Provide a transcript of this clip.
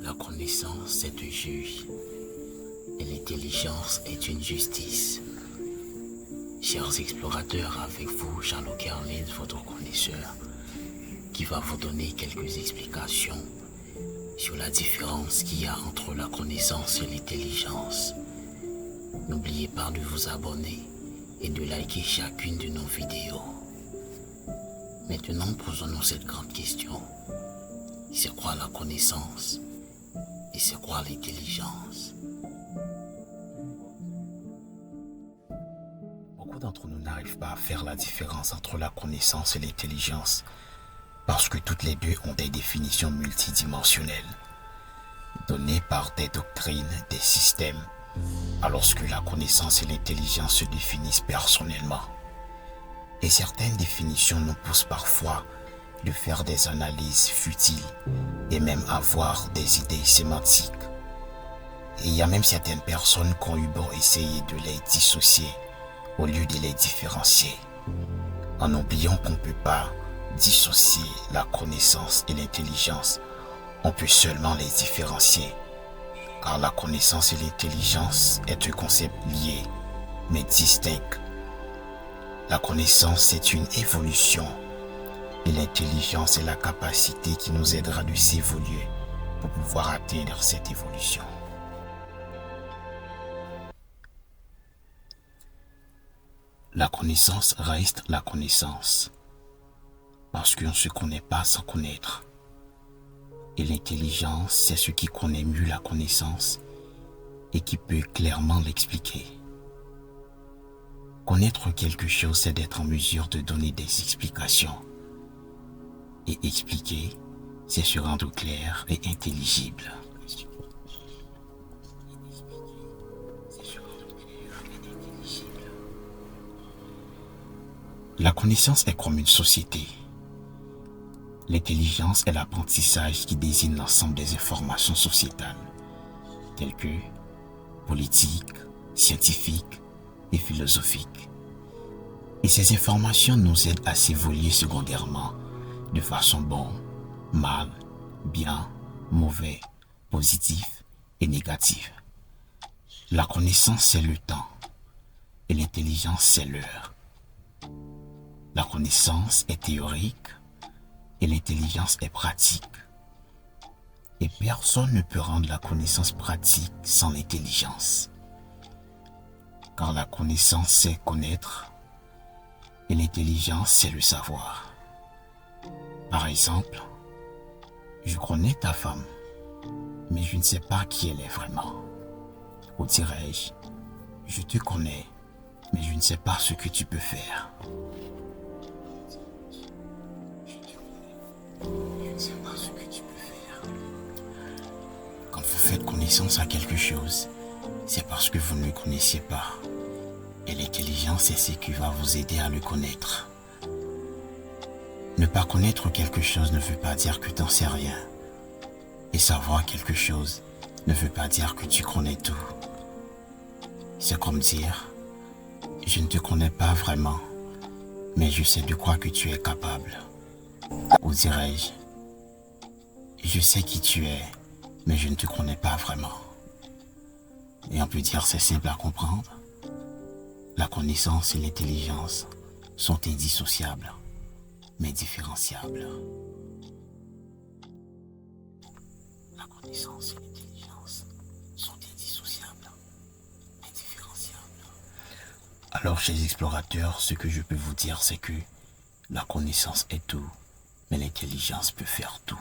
La connaissance est un juge et l'intelligence est une justice. Chers explorateurs, avec vous, Jean-Luc Carlin, votre connaisseur, qui va vous donner quelques explications sur la différence qu'il y a entre la connaissance et l'intelligence. N'oubliez pas de vous abonner et de liker chacune de nos vidéos. Maintenant, posons-nous cette grande question. C'est quoi la connaissance et c'est quoi l'intelligence? Beaucoup d'entre nous n'arrivent pas à faire la différence entre la connaissance et l'intelligence parce que toutes les deux ont des définitions multidimensionnelles données par des doctrines, des systèmes, alors que la connaissance et l'intelligence se définissent personnellement. Et certaines définitions nous poussent parfois de faire des analyses futiles et même avoir des idées sémantiques. Et il y a même certaines personnes qui ont eu beau essayer de les dissocier au lieu de les différencier, en oubliant qu'on ne peut pas dissocier la connaissance et l'intelligence. On peut seulement les différencier, car la connaissance et l'intelligence est un concept lié, mais distinct. La connaissance est une évolution et l'intelligence est la capacité qui nous aidera de s'évoluer pour pouvoir atteindre cette évolution. La connaissance reste la connaissance, parce qu'on ne se connaît pas sans connaître. Et l'intelligence, c'est ce qui connaît mieux la connaissance et qui peut clairement l'expliquer. Connaître quelque chose, c'est d'être en mesure de donner des explications. Et expliquer, c'est se rendre clair et intelligible. La connaissance est comme une société. L'intelligence est l'apprentissage qui désigne l'ensemble des informations sociétales, telles que politiques, scientifiques et philosophiques. Et ces informations nous aident à s'évoluer secondairement de façon bonne, mal, bien, mauvais, positif et négatif. La connaissance, c'est le temps et l'intelligence, c'est l'heure. La connaissance est théorique et l'intelligence est pratique. Et personne ne peut rendre la connaissance pratique sans l'intelligence. Car la connaissance, c'est connaître et l'intelligence, c'est le savoir. Par exemple, je connais ta femme, mais je ne sais pas qui elle est vraiment. Ou dirais-je, je te connais, mais je ne sais pas ce que tu peux faire. Quand vous faites connaissance à quelque chose, c'est parce que vous ne le connaissiez pas. Et l'intelligence, c'est ce qui va vous aider à le connaître. Ne pas connaître quelque chose ne veut pas dire que tu n'en sais rien. Et savoir quelque chose ne veut pas dire que tu connais tout. C'est comme dire, je ne te connais pas vraiment, mais je sais de quoi que tu es capable. Ou dirais-je, je sais qui tu es, mais je ne te connais pas vraiment. Et on peut dire c'est simple à comprendre. La connaissance et l'intelligence sont indissociables, mais différenciables. La connaissance et l'intelligence sont indissociables, mais différenciables. Alors, chers explorateurs, ce que je peux vous dire, c'est que la connaissance est tout, mais l'intelligence peut faire tout.